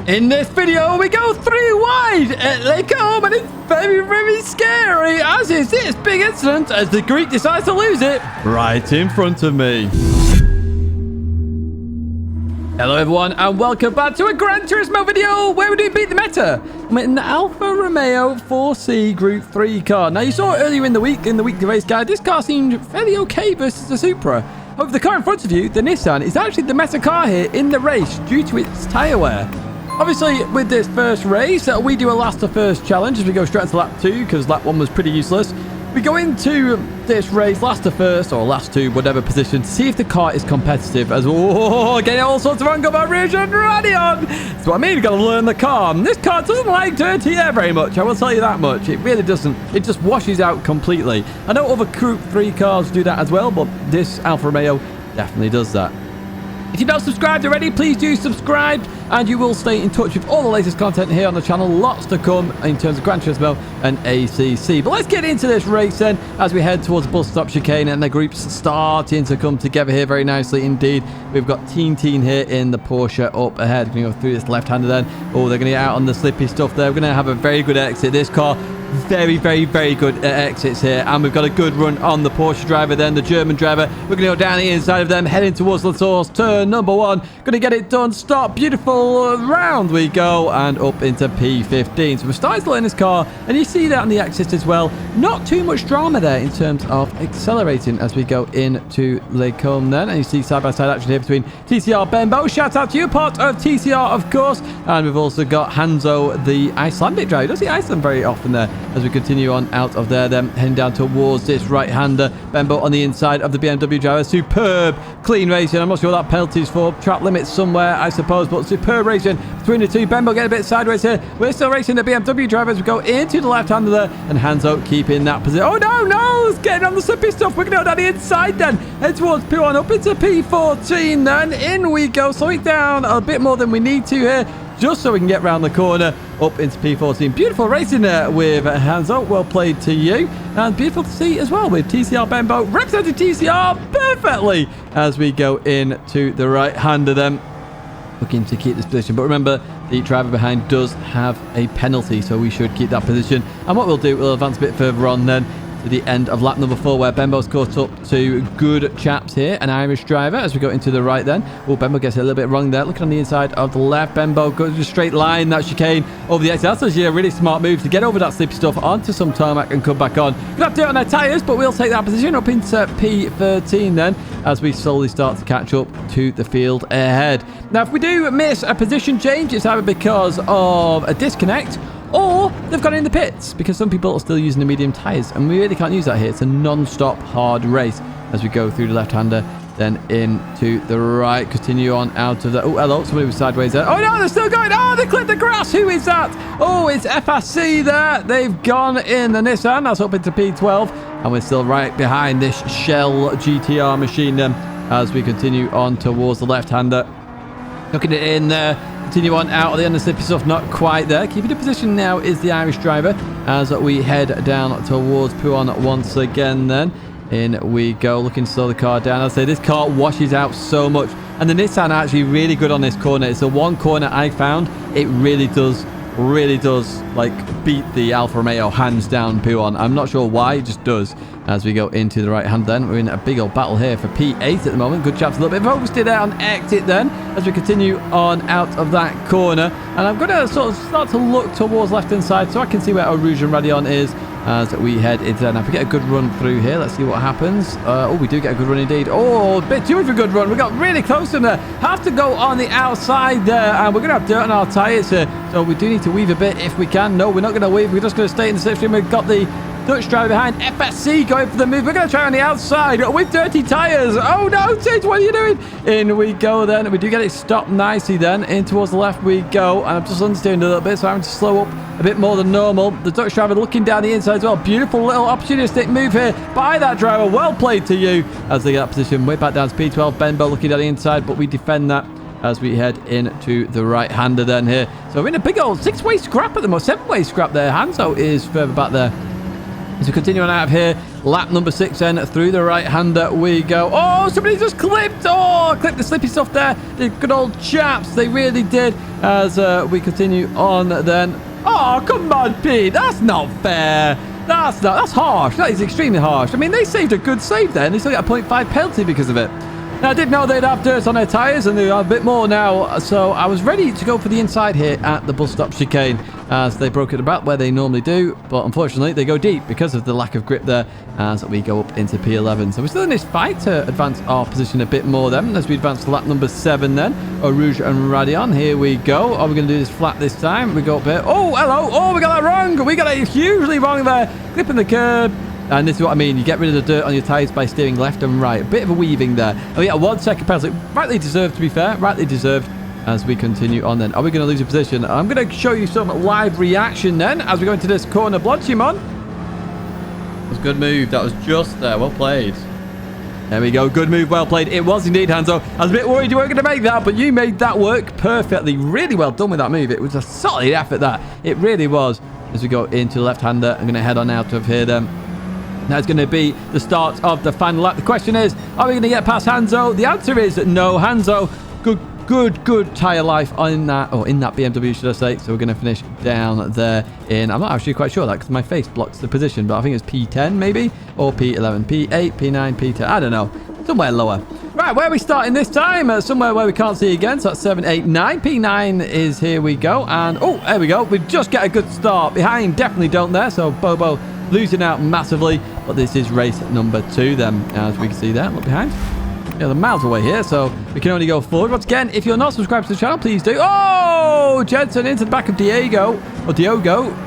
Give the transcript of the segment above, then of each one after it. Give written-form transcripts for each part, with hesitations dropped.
In this video, we go 3 wide at Lake Home, and it's very, very scary, as is this big incident as the Greek decides to lose it right in front of me. Hello everyone, and welcome back to a Gran Turismo video where we do beat the meta. I'm in the Alfa Romeo 4C Group 3 car. Now, you saw earlier in the weekly race guide, this car seemed fairly okay versus the Supra. However, the car in front of you, the Nissan, is actually the meta car here in the race due to its tyre wear. Obviously, with this first race, we do a last to first challenge as we go straight to lap 2 because lap 1 was pretty useless. We go into this race last to first or last to whatever position to see if the car is competitive as getting all sorts of angle variation ready on. That's what I mean, you've got to learn the car. And this car doesn't like dirty air very much, I will tell you that much. It really doesn't. It just washes out completely. I know other Group 3 cars do that as well, but this Alfa Romeo definitely does that. If you've not subscribed already, please do subscribe, and you will stay in touch with all the latest content here on the channel. Lots to come in terms of Gran Turismo and ACC. But let's get into this race then as we head towards bus stop chicane, and the groups starting to come together here very nicely indeed. We've got Teen here in the Porsche up ahead. We're going to go through this left-hander then. Oh, they're going to get out on the slippy stuff there. We're going to have a very good exit. This car very, very, very good exits here, and we've got a good run on the Porsche driver then, the German driver. We're going to go down the inside of them, heading towards the source, turn number 1. Going to get it done, stop, beautiful, round we go, and up into P15. So we're starting to learn this car, and you see that on the exit as well. Not too much drama there in terms of accelerating as we go into Lake Home then, and you see side-by-side action here between TCR Benbow. Shout out to you, part of TCR of course, and we've also got Hanzo, the Icelandic driver. You don't see Iceland very often there. As we continue on out of there, then heading down towards this right-hander. Benbow on the inside of the BMW driver. Superb, clean racing. I'm not sure what that penalty is for. Track limits somewhere, I suppose, but superb racing between the two. Benbow getting a bit sideways here. We're still racing the BMW driver as we go into the left-hander there, and Hanzo keeping that position. Oh, no, it's getting on the slippy stuff. We're going to go down the inside then, head towards P1, up into P14 then. In we go, slow it down a bit more than we need to here, just so we can get round the corner up into P14. Beautiful racing there with Hanzo. Well played to you. And beautiful to see as well with TCR Benbow representing TCR perfectly as we go into the right-hander then. Looking to keep this position. But remember, the driver behind does have a penalty, so we should keep that position. And what we'll do, we'll advance a bit further on then to the end of lap number 4, where Benbow's caught up to good chaps here, an Irish driver, as we go into the right then. Oh, Benbow gets a little bit wrong there. Looking on the inside of the left, Benbow goes a straight line, that chicane over the exit. That's actually a really smart move to get over that slippy stuff onto some tarmac and come back on. Gonna have to do it on our tyres, but we'll take that position up into P13 then, as we slowly start to catch up to the field ahead. Now, if we do miss a position change, it's either because of a disconnect, or they've gone in the pits, because some people are still using the medium tyres, and we really can't use that here. It's a non-stop hard race as we go through the left-hander, then into the right, continue on out of the... Oh, hello, somebody was sideways there. Oh, no, they're still going. Oh, they clipped the grass. Who is that? Oh, it's FSC there. They've gone in the Nissan. That's up into P12, and we're still right behind this Shell GTR machine then as we continue on towards the left-hander. Looking it in there. Continue on out of the end of slippy stuff, not quite there. Keeping the position now is the Irish driver as we head down towards Puan once again then. In we go, looking to slow the car down. I'll say this car washes out so much, and the Nissan are actually really good on this corner. It's the one corner I found it really does like beat the Alfa Romeo hands down P1. I'm not sure why, it just does. As we go into the right hand then, we're in a big old battle here for P8 at the moment. Good chaps, a little bit focused there on exit then as we continue on out of that corner. And I'm going to sort of start to look towards left hand side so I can see where Rouge and Radion is as we head into there. Now, if we get a good run through here, let's see what happens. Oh, we do get a good run indeed. Oh, a bit too much of a good run. We got really close in there. Have to go on the outside there, and we're going to have dirt on our tyres here. So we do need to weave a bit if we can. No, we're not going to weave. We're just going to stay in the slipstream. We've got the Dutch driver behind, FSC going for the move. We're going to try on the outside with dirty tyres. Oh no, Tid, what are you doing? In we go then. We do get it stopped nicely then. In towards the left we go. And I'm just understeering a little bit, so I'm having to slow up a bit more than normal. The Dutch driver looking down the inside as well. Beautiful little opportunistic move here by that driver. Well played to you as they get that position way back down to P12. Benbow looking down the inside, but we defend that as we head into the right-hander then here. So we're in a big old 6-way scrap at the moment. 7-way scrap there. Hanzo is further back there. As we continue on out of here, lap number 6 then, through the right-hander we go. Oh, somebody just clipped. Oh, clipped the slippy stuff there. The good old chaps, they really did. as we continue on then. Oh, come on, Pete. That's not fair. That's harsh. That is extremely harsh. I mean, they saved a good save there, and they still got a 0.5 penalty because of it. Now, I did know they'd have dirt on their tyres, and they have a bit more now, so I was ready to go for the inside here at the bus stop chicane, as they broke it about where they normally do, but unfortunately, they go deep because of the lack of grip there, as we go up into P11. So we're still in this fight to advance our position a bit more then, as we advance to lap number 7 then. Eau Rouge and Radion, here we go. Are we going to do this flat this time? We go up here. Oh, hello. Oh, we got that wrong. We got it hugely wrong there. Clipping the curb. And this is what I mean. You get rid of the dirt on your tyres by steering left and right. A bit of a weaving there. Oh, yeah, 1 second penalty. Rightly deserved, to be fair. Rightly deserved as we continue on then. Are we going to lose a position? I'm going to show you some live reaction then as we go into this corner. Blodgimon. That was a good move. That was just there. Well played. There we go. Good move. Well played. It was indeed, Hanzo. I was a bit worried you weren't going to make that, but you made that work perfectly. Really well done with that move. It was a solid effort, that. It really was. As we go into the left-hander, I'm going to head on out of here then. That's going to be the start of the final lap. The question is, are we going to get past Hanzo? The answer is no. Hanzo, good tyre life in that BMW, should I say. So we're going to finish down there in, I'm not actually quite sure that because my face blocks the position, but I think it's P10 maybe, or P11, P8, P9, P10, I don't know, somewhere lower. Right, where are we starting this time? Somewhere where we can't see again, so that's 7, 8, 9. P9 is here we go, and oh, there we go. We just get a good start. Behind, definitely don't there, so Bobo losing out massively, but this is race number 2 then, as we can see there. Look behind. Yeah, they're miles away here, so we can only go forward. Once again, if you're not subscribed to the channel, please do. Oh, Jensen into the back of Diogo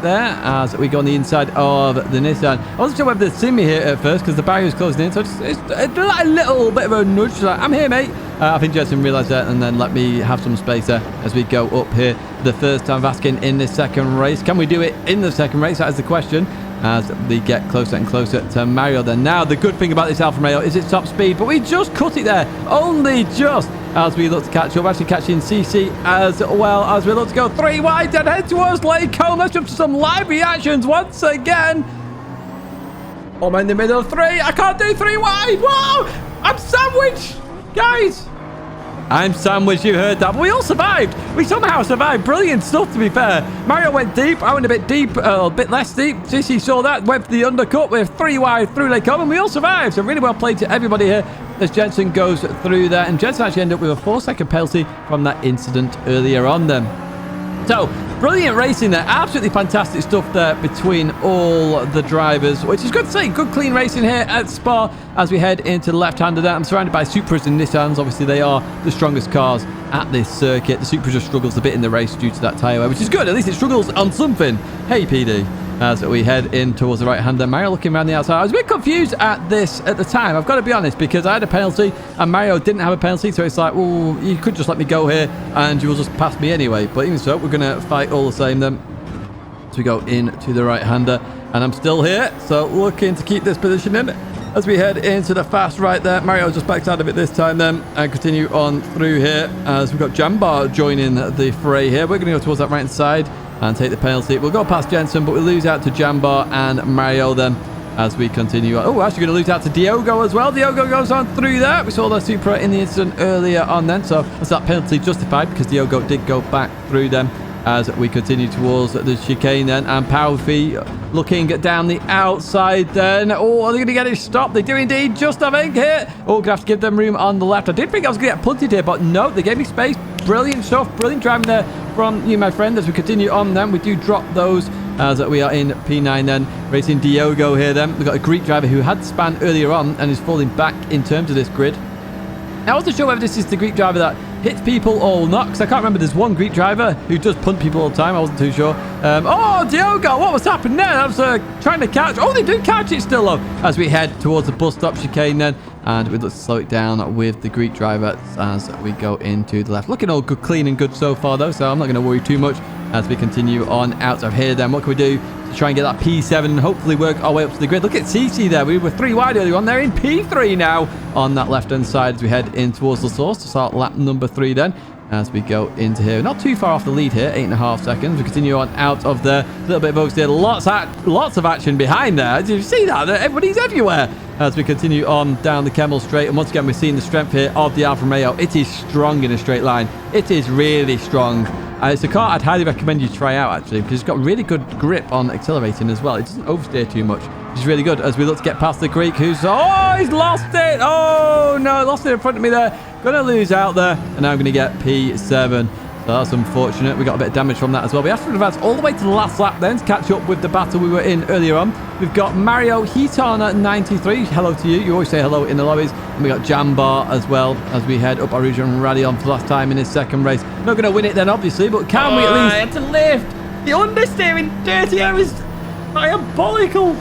there, as we go on the inside of the Nissan. I wasn't sure whether they'd seen me here at first because the barrier was closing in, so it's a little bit of a nudge. Like, I'm here, mate. I think Jensen realised that and then let me have some space there as we go up here. The first time of asking in this second race. Can we do it in the second race? That is the question. As we get closer and closer to Mario then. Now, the good thing about this Alfa Romeo is its top speed, but we just cut it there. Only just as we look to catch up. Actually catching CC as well as we look to go 3 wide and head towards Lake Combe. Let's jump to some live reactions once again. I'm in the middle of 3. I can't do 3 wide. Whoa! I'm sandwiched, guys. I'm sandwiched, you heard that, but we all survived. We somehow survived. Brilliant stuff, to be fair. Mario went deep. I went a bit deep, a bit less deep. CC saw that, went for the undercut with 3 wide through Lake Combe, and we all survived. So really well played to everybody here as Jensen goes through there. And Jensen actually ended up with a 4-second penalty from that incident earlier on then. So, brilliant racing there. Absolutely fantastic stuff there between all the drivers, which is good to see. Good, clean racing here at Spa as we head into the left-hander there. I'm surrounded by Supras and Nissans. Obviously, they are the strongest cars at this circuit. The Supra just struggles a bit in the race due to that tyre wear, which is good. At least it struggles on something. Hey, PD. As we head in towards the right-hander. Mario looking around the outside. I was a bit confused at this at the time. I've got to be honest, because I had a penalty and Mario didn't have a penalty. So it's like, well, you could just let me go here and you will just pass me anyway. But even so, we're going to fight all the same then. So we go into the right-hander. And I'm still here. So looking to keep this position in as we head into the fast right there. Mario just backs out of it this time then. And continue on through here as we've got Jambar joining the fray here. We're going to go towards that right-hand side and take the penalty. We'll go past Jensen, but we'll lose out to Jambar and Mario then as we continue on. Oh, we're actually going to lose out to Diogo as well. Diogo goes on through there. We saw the Supra in the incident earlier on then, so that's that penalty justified because Diogo did go back through them as we continue towards the chicane then. And Powerfee looking down the outside then. Oh, are they going to get it stopped? They do indeed, just I think here. Oh, going to have to give them room on the left. I did think I was going to get punted here, but no, they gave me space. Brilliant stuff. Brilliant driving there from you, my friend. As we continue on then, we do drop those as we are in P9 then, racing Diogo here then. We've got a Greek driver who had spanned earlier on and is falling back in terms of this grid. Now, I wasn't sure whether this is the Greek driver that hits people or not, because I can't remember. There's one Greek driver who does punt people all the time. I wasn't too sure. Oh, Diogo, what was happening there? I was trying to catch. Oh, they do catch it still, though, as we head towards the bus stop chicane then. And we look to slow it down with the Greek driver as we go into the left. Looking all good, clean and good so far, though, so I'm not going to worry too much as we continue on out of here then. What can we do to try and get that P7 and hopefully work our way up to the grid? Look at CC there. We were 3 wide earlier on. They're in P3 now on that left-hand side as we head in towards the source to start lap number 3 then. as we go into here. Not too far off the lead here, 8.5 seconds. We continue on out of there. A little bit of oversteer. Lots of action behind there. Did you see that? Everybody's everywhere as we continue on down the Kemmel Straight. And once again, we're seeing the strength here of the Alfa Romeo. It is strong in a straight line. It is really strong. It's a car I'd highly recommend you try out, actually, because it's got really good grip on accelerating as well. It doesn't oversteer too much, which is really good as we look to get past the Greek, who's... Oh, he's lost it! Oh, no, lost it in front of me there. Going to lose out there, and now I'm going to get P7. So that's unfortunate. We got a bit of damage from that as well. We have to advance all the way to the last lap then to catch up with the battle we were in earlier on. We've got Mario Heaton at 93. Hello to you. You always say hello in the lobbies. And we got Jambar as well as we head up Rouge and Radion for the last time in his second race. Not going to win it then, obviously, but can we at least... I had to lift. The understeering dirty air is diabolical.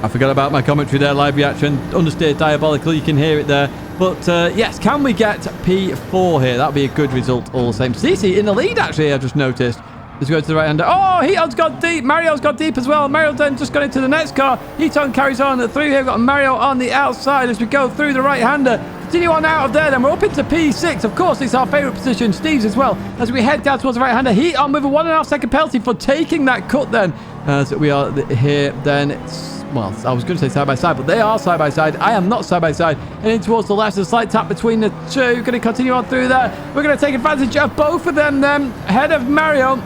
I forgot about my commentary there, live reaction. Understeer diabolical, you can hear it there. But yes, can we get P4 here? That'd be a good result all the same. CC in the lead, actually, I've just noticed. Let's go to the right hander. Oh, Heaton's got deep. Mario's got deep as well. Mario then just got into the next car. Heaton carries on through here. We've got Mario on the outside as we go through the right hander. Continue on out of there, then we're up into P6. Of course, it's our favourite position, Steve's as well, as we head down towards the right hander. Heaton with a 1.5 second penalty for taking that cut then. As we are here, then it's... Well, I was going to say side by side, but they are side by side. I am not side by side. Heading towards the left, a slight tap between the two. Going to continue on through there. We're going to take advantage of both of them then. Ahead of Mario.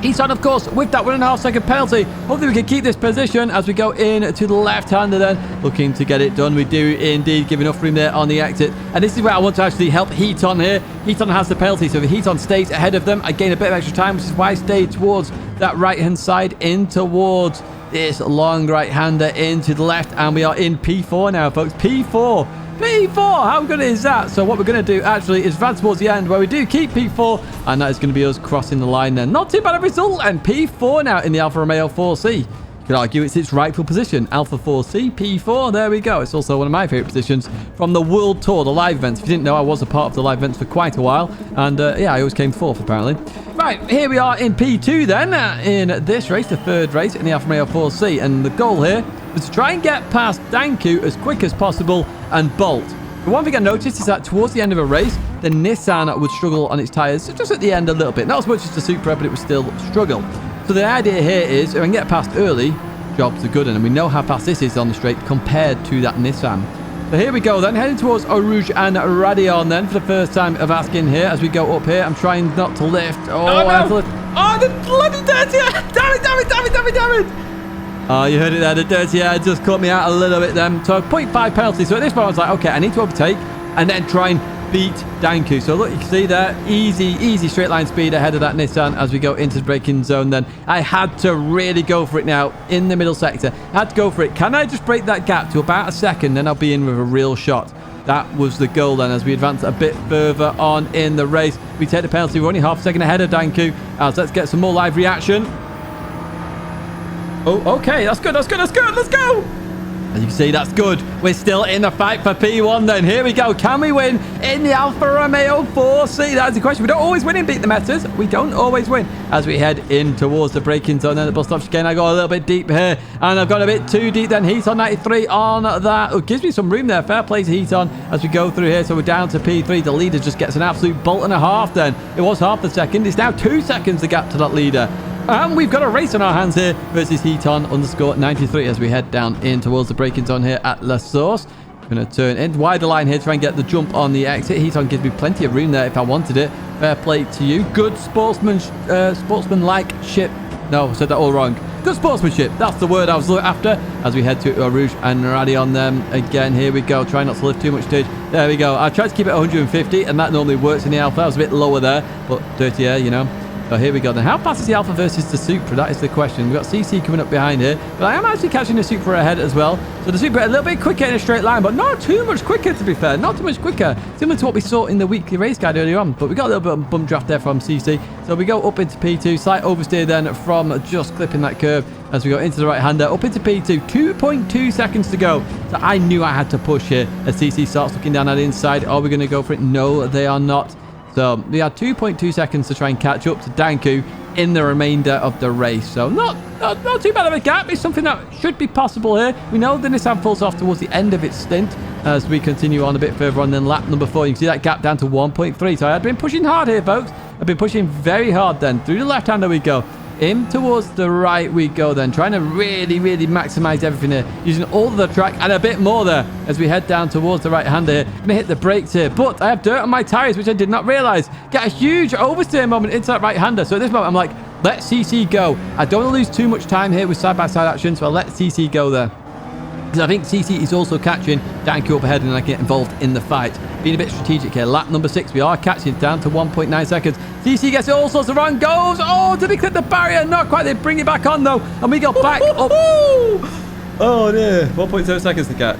Heaton, of course, with that 1.5 second penalty. Hopefully we can keep this position as we go in to the left-hander then. Looking to get it done. We do indeed give enough room there on the exit. And this is where I want to actually help Heaton here. Heaton has the penalty, so if Heaton stays ahead of them, I gain a bit of extra time, which is why I stay towards that right-hand side in towards this long right-hander into the left. And we are in P4 now, folks. P4. P4, how good is that? So what we're going to do actually is advance towards the end where we do keep P4, and that is going to be us crossing the line then. Not too bad a result, and P4 now in the Alfa Romeo 4C. You could argue it's its rightful position. Alfa 4C, P4, there we go. It's also one of my favourite positions from the World Tour, the live events. If you didn't know, I was a part of the live events for quite a while, and yeah, I always came fourth apparently. Right, here we are in P2 then, in this race, the third race in the Alfa Romeo 4C, and the goal here was to try and get past Danku as quick as possible and bolt. The one thing I noticed is that towards the end of a race, the Nissan would struggle on its tyres, just at the end a little bit. Not as much as the Supra, but it would still struggle. So the idea here is, if I can get past early, jobs are good, and we know how fast this is on the straight compared to that Nissan. So here we go then, heading towards Rouge and Radion then for the first time of asking here as we go up here. I'm trying not to lift. Oh, no. I have to lift. Oh, the bloody dirty air! Damn it! Oh, you heard it there. The dirty air just caught me out a little bit then. So 0.5 penalty. So at this point I was like, okay, I need to overtake and then try and beat Danku. So look, you can see there, easy straight line speed ahead of that Nissan as we go into the braking zone then. I had to really go for it now in the middle sector. I had to go for it. Can I just break that gap to about a second? Then I'll be in with a real shot. That was the goal then as we advance a bit further on in the race. We take the penalty. We're only half a second ahead of Danku. Let's get some more live reaction. Oh, okay. That's good. Let's go. As you can see, that's good. We're still in the fight for P1 then. Here we go. Can we win in the Alfa Romeo 4C? That's the question. We don't always win in Beat the Metas. We don't always win. As we head in towards the braking zone, then the bus stop chicane, I go a little bit deep here. And I've gone a bit too deep then. Heaton 93 on that. It gives me some room there. Fair play to Heaton as we go through here. So we're down to P3. The leader just gets an absolute bolt and a half then. It was half a second. It's now 2 seconds the gap to that leader. And we've got a race on our hands here versus Heaton _93 as we head down in towards the braking zone here at La Source. Going to turn in wider line here to try and get the jump on the exit. Heaton gives me plenty of room there if I wanted it. Fair play to you. Good sportsmanlike ship. No, I said that all wrong. Good sportsmanship. That's the word I was after as we head to Rouge and Radion them again. Here we go. Try not to lift too much stage. There we go. I tried to keep it 150 and that normally works in the Alfa. I was a bit lower there, but dirty air, you know. So here we go then. How fast is the Alfa versus the Supra? That is the question. We've got CC coming up behind here, but I am actually catching the Supra ahead as well. So the Supra a little bit quicker in a straight line, but not too much quicker to be fair. Not too much quicker. Similar to what we saw in the weekly race guide earlier on, but we got a little bit of bump draft there from CC. So we go up into P2. Slight oversteer then from just clipping that curve as we go into the right hander. Up into P2. 2.2 seconds to go. So I knew I had to push here as CC starts looking down at the inside. Are we going to go for it? No, they are not. So we had 2.2 seconds to try and catch up to Danku. in the remainder of the race. So not too bad of a gap. It's something that should be possible here. We know the Nissan falls off towards the end of its stint as we continue on a bit further on than lap number 4. You can see that gap down to 1.3. So I had been pushing hard here, folks. I've been pushing very hard then. Through the left-hander we go. In towards the right we go then. Trying to really, really maximize everything here. Using all of the track and a bit more there as we head down towards the right-hander here. Going to hit the brakes here. But I have dirt on my tires, which I did not realize. Get a huge oversteer moment into that right-hander. So at this moment, I'm like, let CC go. I don't want to lose too much time here with side-by-side action, so I'll let CC go there. Because I think CC is also catching Danku up ahead and I get involved in the fight. Being a bit strategic here. Lap number 6, we are catching down to 1.9 seconds. CC gets it all sorts of wrong. Goes. Oh, did he clip the barrier? Not quite. They bring it back on, though. And we go back up. Oh, dear. 1.7 seconds to get.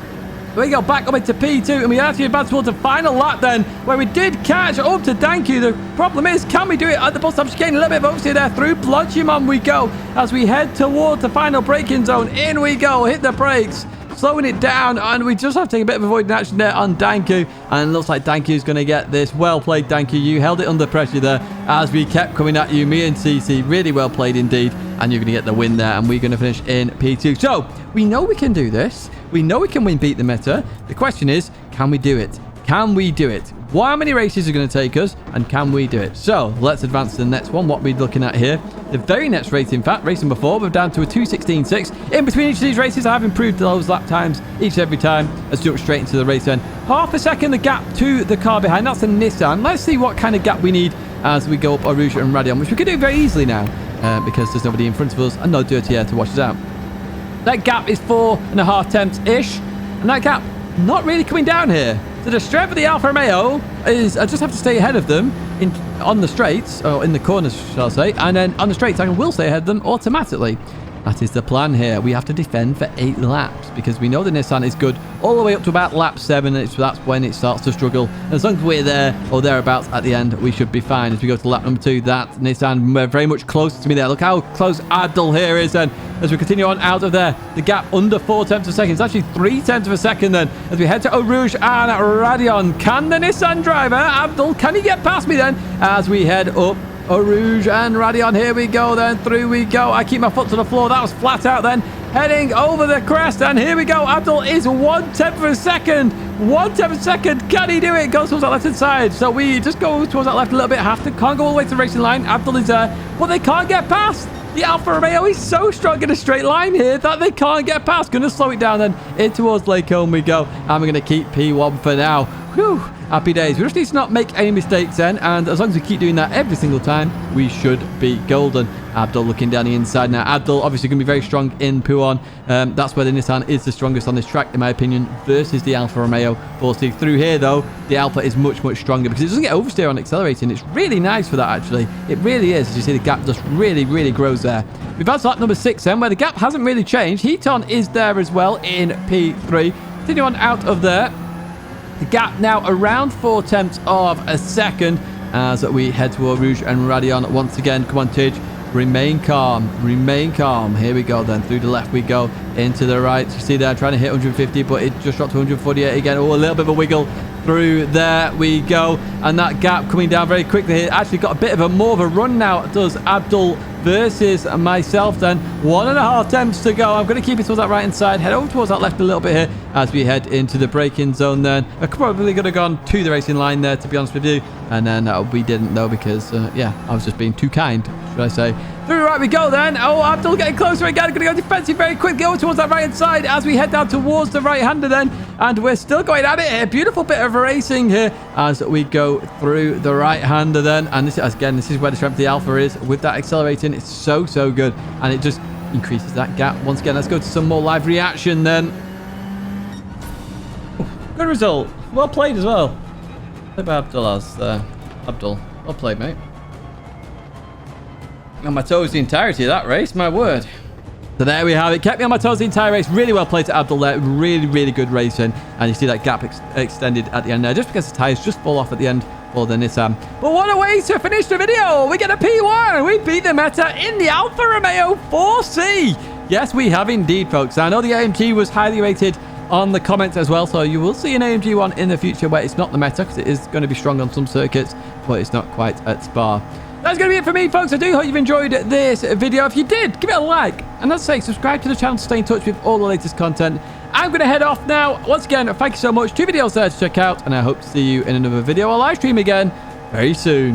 We go back up into P2 and we actually advance towards the final lap then where we did catch up to Danku. The problem is, can we do it at the bus stop chicane? A little bit of oversteer there. Through Blodgimon we go as we head towards the final braking zone. In we go. Hit the brakes. Slowing it down, and we just have to take a bit of avoiding action there on Danku, and it looks like Danku's going to get this. Well played, Danku. You held it under pressure there as we kept coming at you. Me and CC, really well played indeed, and you're going to get the win there, and we're going to finish in P2. So we know we can do this. We know we can beat the meta. The question is, can we do it? Can we do it? How many races are going to take us, and can we do it? So let's advance to the next one. What we're looking at here, the very next race, in fact, race number 4, we're down to a 2:16.6. In between each of these races, I have improved those lap times each and every time. Let's jump straight into the race then. Half a second the gap to the car behind. That's a Nissan. Let's see what kind of gap we need as we go up Eau Rouge and Radion, which we can do very easily now because there's nobody in front of us and no dirty air to wash us out. That gap is 4.5 tenths-ish, and that gap not really coming down here. So the strength of the Alfa Romeo is I just have to stay ahead of them on the straights, or in the corners, shall I say, and then on the straights I will stay ahead of them automatically. That is the plan here. We have to defend for 8 laps because we know the Nissan is good all the way up to about lap 7. That's when it starts to struggle. And as long as we're there or thereabouts at the end, we should be fine. As we go to lap number 2, that Nissan very much closer to me there. Look how close Abdul here is then. As we continue on out of there, the gap under 4 tenths of a second. It's actually 3 tenths of a second then. As we head to Eau Rouge and Radion. Can the Nissan driver, Abdul, can he get past me then? As we head up Eau Rouge and Radion. Here we go then. Through we go. I keep my foot to the floor. That was flat out then. Heading over the crest. And here we go. Abdul is 1 tenth of a second. 1 tenth of a second. Can he do it? Goes towards that left-hand side. So we just go towards that left a little bit. Can't go all the way to the racing line. Abdul is there. But they can't get past. The Alfa Romeo is so strong in a straight line here that they can't get past. Going to slow it down then. In towards Lake Home we go. And we're going to keep P1 for now. Whew. Happy days. We just need to not make any mistakes then. And as long as we keep doing that every single time, we should be golden. Abdul looking down the inside now. Abdul obviously going to be very strong in Puan. That's where the Nissan is the strongest on this track, in my opinion, versus the Alfa Romeo 4C. Through here, though, the Alfa is much, much stronger because it doesn't get oversteer on accelerating. It's really nice for that, actually. It really is. As you see, the gap just really, really grows there. We've had lap number 6 then, where the gap hasn't really changed. Heaton is there as well in P3. Continue on out of there. The gap now around 4 tenths of a second as we head to Eau Rouge and Radion once again. Come on, Tidge. Remain calm. Remain calm. Here we go then. Through the left we go. Into the right. You see there, trying to hit 150, but it just dropped to 148 again. Oh, a little bit of a wiggle. Through there we go. And that gap coming down very quickly here. Actually got a bit of a more of a run now. Does Abdul versus myself then. 1.5 tenths to go. I'm going to keep it towards that right hand side. Head over towards that left a little bit here as we head into the braking zone then. I probably could have gone to the racing line there, to be honest with you. And then we didn't though because, yeah, I was just being too kind, should I say. Through the right we go then. Oh, Abdul getting closer again. Going to go defensive very quickly over towards that right hand side as we head down towards the right hander then. And we're still going at it here. Beautiful bit of racing here as we go through the right hander then. And this is where the strength of the Alfa is with that accelerating. It's so, so good. And it just increases that gap. Once again, let's go to some more live reaction then. Good result. Well played as well. Look at Abdul as Abdul. Well played, mate. On my toes the entirety of that race, my word. So there we have it. Kept me on my toes the entire race. Really well played to Abdul there. Really, really good racing. And you see that gap extended at the end there. Just because the tyres just fall off at the end for the Nissan. But what a way to finish the video. We get a P1. We beat the meta in the Alfa Romeo 4C. Yes, we have indeed, folks. I know the AMG was highly rated on the comments as well. So you will see an AMG one in the future where it's not the meta because it is going to be strong on some circuits. But it's not quite at Spa. That's going to be it for me, folks. I do hope you've enjoyed this video. If you did, give it a like. And as I say, subscribe to the channel to stay in touch with all the latest content. I'm going to head off now. Once again, thank you so much. 2 videos there to check out. And I hope to see you in another video or live stream again very soon.